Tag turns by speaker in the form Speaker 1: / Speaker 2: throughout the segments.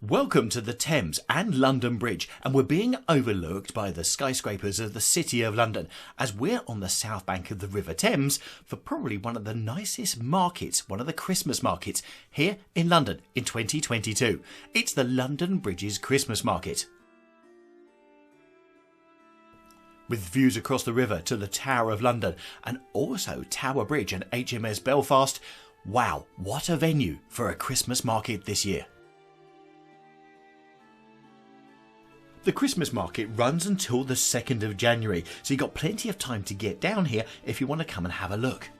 Speaker 1: Welcome to the Thames and London Bridge, and we're being overlooked by the skyscrapers of the City of London as we're on the south bank of the River Thames for probably one of the nicest markets, one of the Christmas markets here in London in 2022. It's the London Bridge's Christmas Market. With views across the river to the Tower of London and also Tower Bridge and HMS Belfast. Wow, what a venue for a Christmas market this year. The Christmas market runs until the 2nd of January, so you've got plenty of time to get down here if you want to come and have a look.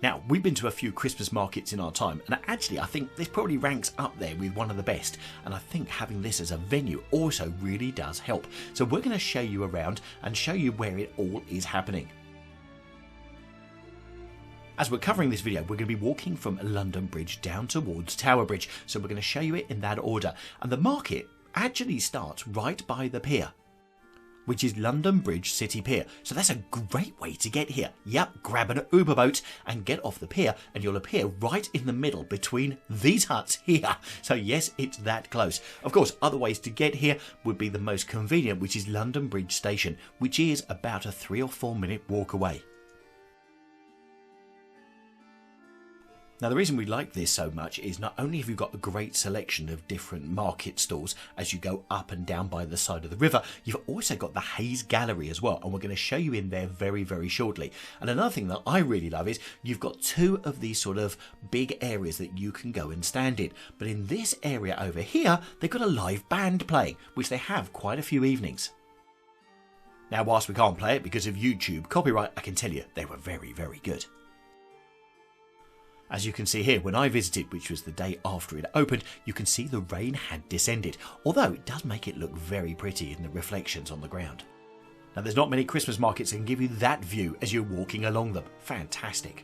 Speaker 1: Now, we've been to a few Christmas markets in our time, and actually I think this probably ranks up there with one of the best, and I think having this as a venue also really does help. So we're going to show you around and show you where it all is happening. As we're covering this video, we're going to be walking from London Bridge down towards Tower Bridge, so we're going to show you it in that order. And the market actually starts right by the pier, which is London Bridge City Pier. So that's a great way to get here. Yep, grab an Uber boat and get off the pier and you'll appear right in the middle between these huts here. So yes, it's that close. Of course, other ways to get here would be the most convenient, which is London Bridge Station, which is about a 3 or 4 minute walk away. Now, the reason we like this so much is not only have you got a great selection of different market stalls as you go up and down by the side of the river, you've also got the Galleria as well, and we're going to show you in there very, very shortly. And another thing that I really love is you've got two of these sort of big areas that you can go and stand in. But in this area over here, they've got a live band playing, which they have quite a few evenings. Now, whilst we can't play it because of YouTube copyright, I can tell you they were very, very good. As you can see here, when I visited, which was the day after it opened, you can see the rain had descended, although it does make it look very pretty in the reflections on the ground. Now, there's not many Christmas markets that can give you that view as you're walking along them. Fantastic.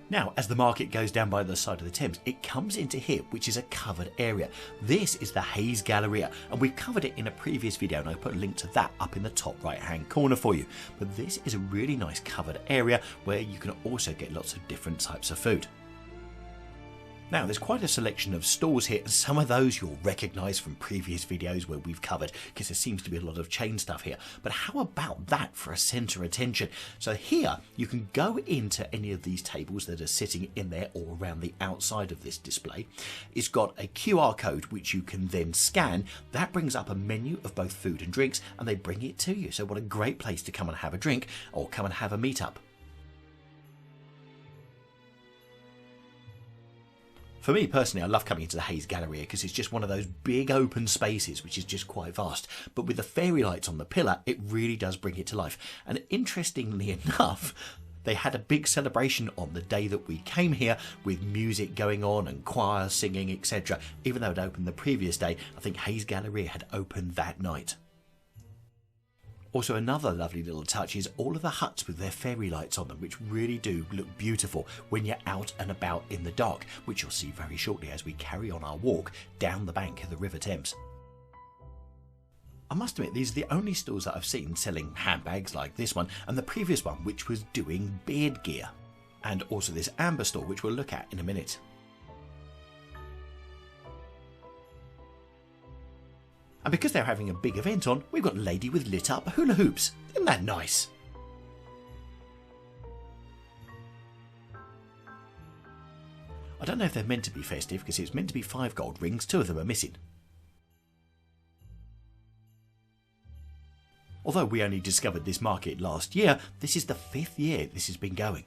Speaker 1: Now, as the market goes down by the side of the Thames, it comes into here, which is a covered area. This is the Galleria, and we've covered it in a previous video, and I put a link to that up in the top right-hand corner for you. But this is a really nice covered area where you can also get lots of different types of food. Now, there's quite a selection of stalls here, and some of those you'll recognise from previous videos where we've covered, because there seems to be a lot of chain stuff here. But how about that for a centre attention? So here, you can go into any of these tables that are sitting in there or around the outside of this display. It's got a QR code which you can then scan. That brings up a menu of both food and drinks, and they bring it to you. So what a great place to come and have a drink or come and have a meet-up. For me personally, I love coming into the Galleria because it's just one of those big open spaces which is just quite vast. But with the fairy lights on the pillar, it really does bring it to life. And interestingly enough, they had a big celebration on the day that we came here with music going on and choir singing, etc. Even though it opened the previous day, I think Galleria had opened that night. Also, another lovely little touch is all of the huts with their fairy lights on them, which really do look beautiful when you're out and about in the dark, which you'll see very shortly as we carry on our walk down the bank of the River Thames. I must admit, these are the only stores that I've seen selling handbags like this one and the previous one, which was doing beard gear. And also this amber store, which we'll look at in a minute. And because they're having a big event on, we've got a lady with lit up hula hoops. Isn't that nice? I don't know if they're meant to be festive because it's meant to be 5 gold rings, 2 of them are missing. Although we only discovered this market last year, this is the 5th year this has been going.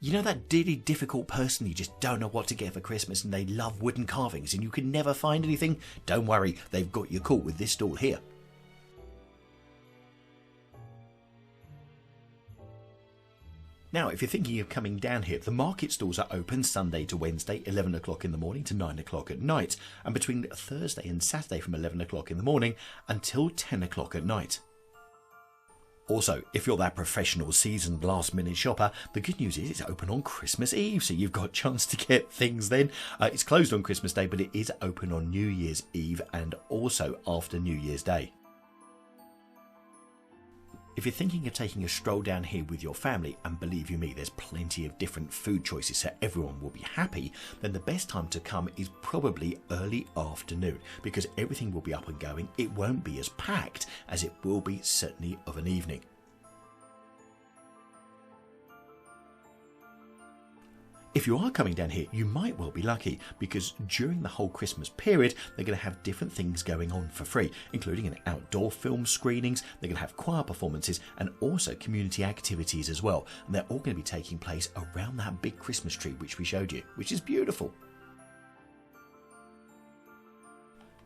Speaker 1: You know that really difficult person you just don't know what to get for Christmas and they love wooden carvings and you can never find anything? Don't worry, they've got you caught with this stall here. Now, if you're thinking of coming down here, the market stalls are open Sunday to Wednesday, 11 o'clock in the morning to 9 o'clock at night, and between Thursday and Saturday from 11 o'clock in the morning until 10 o'clock at night. Also, if you're that professional seasoned last minute shopper, the good news is it's open on Christmas Eve, so you've got a chance to get things then. It's closed on Christmas Day, but it is open on New Year's Eve and also after New Year's Day. If you're thinking of taking a stroll down here with your family, and believe you me, there's plenty of different food choices so everyone will be happy, then the best time to come is probably early afternoon, because everything will be up and going. It won't be as packed as it will be certainly of an evening. If you are coming down here, you might well be lucky, because during the whole Christmas period, they're going to have different things going on for free, including an outdoor film screenings, they're going to have choir performances, and also community activities as well. And they're all going to be taking place around that big Christmas tree which we showed you, which is beautiful.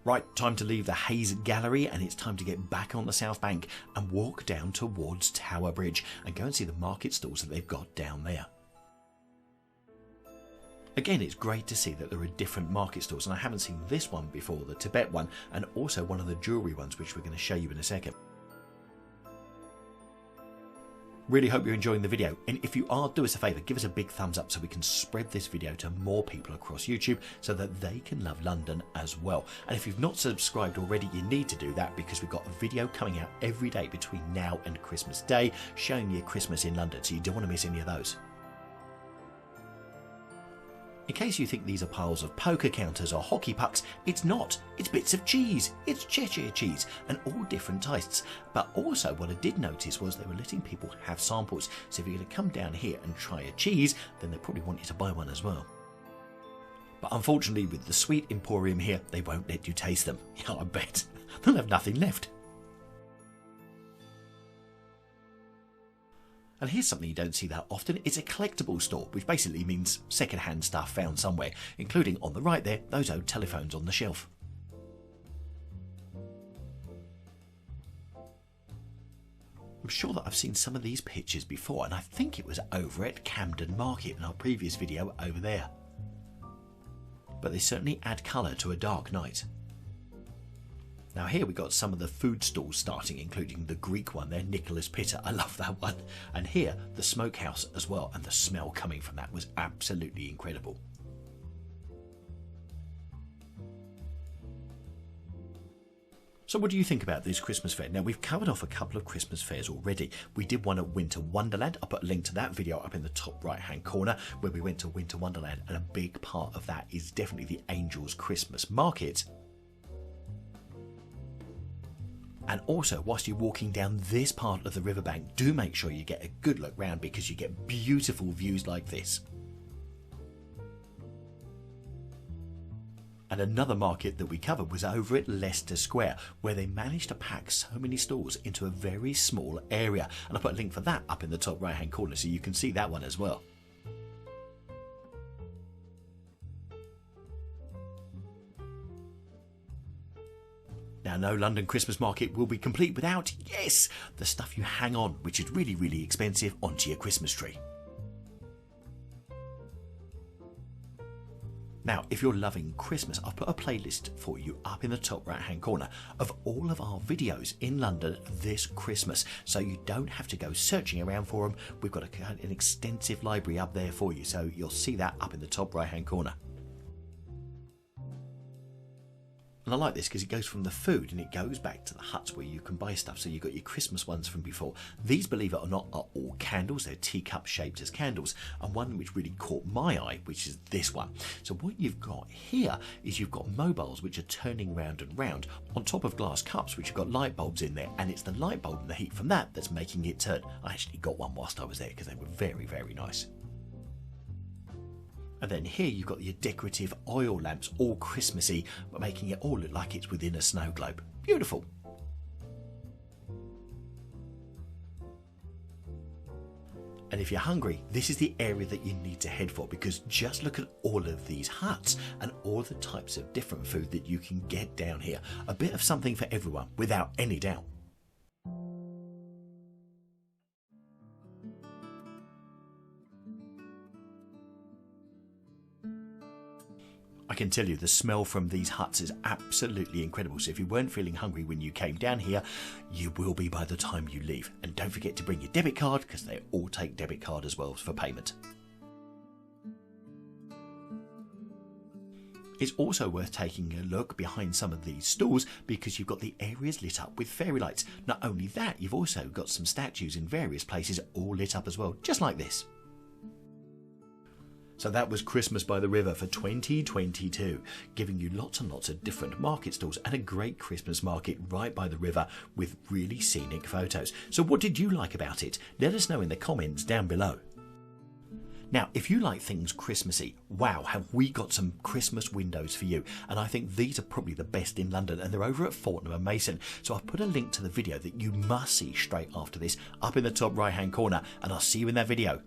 Speaker 1: Right, time to leave the Hayes Gallery, and it's time to get back on the South Bank and walk down towards Tower Bridge and go and see the market stalls that they've got down there. Again, it's great to see that there are different market stalls, and I haven't seen this one before, the Tibet one, and also one of the jewellery ones which we're going to show you in a second. Really hope you're enjoying the video, and if you are, do us a favour, give us a big thumbs up so we can spread this video to more people across YouTube so that they can love London as well. And if you've not subscribed already, you need to do that, because we've got a video coming out every day between now and Christmas Day showing you Christmas in London, so you don't want to miss any of those. In case you think these are piles of poker counters or hockey pucks, it's not. It's bits of cheese. It's Cheshire cheese and all different tastes. But also what I did notice was they were letting people have samples. So if you're going to come down here and try a cheese, then they probably want you to buy one as well. But unfortunately with the Sweet Emporium here, they won't let you taste them. Yeah, I bet. They'll have nothing left. And here's something you don't see that often. It's a collectible store, which basically means second-hand stuff found somewhere, including on the right there, those old telephones on the shelf. I'm sure that I've seen some of these pictures before, and I think it was over at Camden Market in our previous video over there. But they certainly add colour to a dark night. Now here we got some of the food stalls starting, including the Greek one there, Nicholas Pitter. I love that one. And here, the smokehouse as well, and the smell coming from that was absolutely incredible. So what do you think about this Christmas fair? Now we've covered off a couple of Christmas fairs already. We did one at Winter Wonderland. I'll put a link to that video up in the top right hand corner where we went to Winter Wonderland, and a big part of that is definitely the Angels Christmas Market. And also, whilst you're walking down this part of the riverbank, do make sure you get a good look round, because you get beautiful views like this. And another market that we covered was over at Leicester Square, where they managed to pack so many stalls into a very small area. And I'll put a link for that up in the top right hand corner so you can see that one as well. Now, no London Christmas market will be complete without, yes, the stuff you hang on, which is really, really expensive, onto your Christmas tree. Now, if you're loving Christmas, I've put a playlist for you up in the top right hand corner of all of our videos in London this Christmas, so you don't have to go searching around for them. We've got an extensive library up there for you, so you'll see that up in the top right hand corner. And I like this because it goes from the food and it goes back to the huts where you can buy stuff. So you've got your Christmas ones from before. These, believe it or not, are all candles. They're teacup shaped as candles. And one which really caught my eye, which is this one. So what you've got here is you've got mobiles which are turning round and round on top of glass cups which have got light bulbs in there. And it's the light bulb and the heat from that that's making it turn. I actually got one whilst I was there because they were very, very nice. And then here you've got your decorative oil lamps, all Christmassy, but making it all look like it's within a snow globe. Beautiful. And if you're hungry, this is the area that you need to head for, because just look at all of these huts and all the types of different food that you can get down here. A bit of something for everyone, without any doubt. I can tell you the smell from these huts is absolutely incredible. So if you weren't feeling hungry when you came down here, you will be by the time you leave. And don't forget to bring your debit card, because they all take debit card as well for payment. It's also worth taking a look behind some of these stalls because you've got the areas lit up with fairy lights. Not only that, you've also got some statues in various places all lit up as well, just like this. So that was Christmas by the River for 2022, giving you lots and lots of different market stalls and a great Christmas market right by the river with really scenic photos. So what did you like about it? Let us know in the comments down below. Now, if you like things Christmassy, wow, have we got some Christmas windows for you. And I think these are probably the best in London, and they're over at Fortnum & Mason. So I've put a link to the video that you must see straight after this up in the top right hand corner, and I'll see you in that video.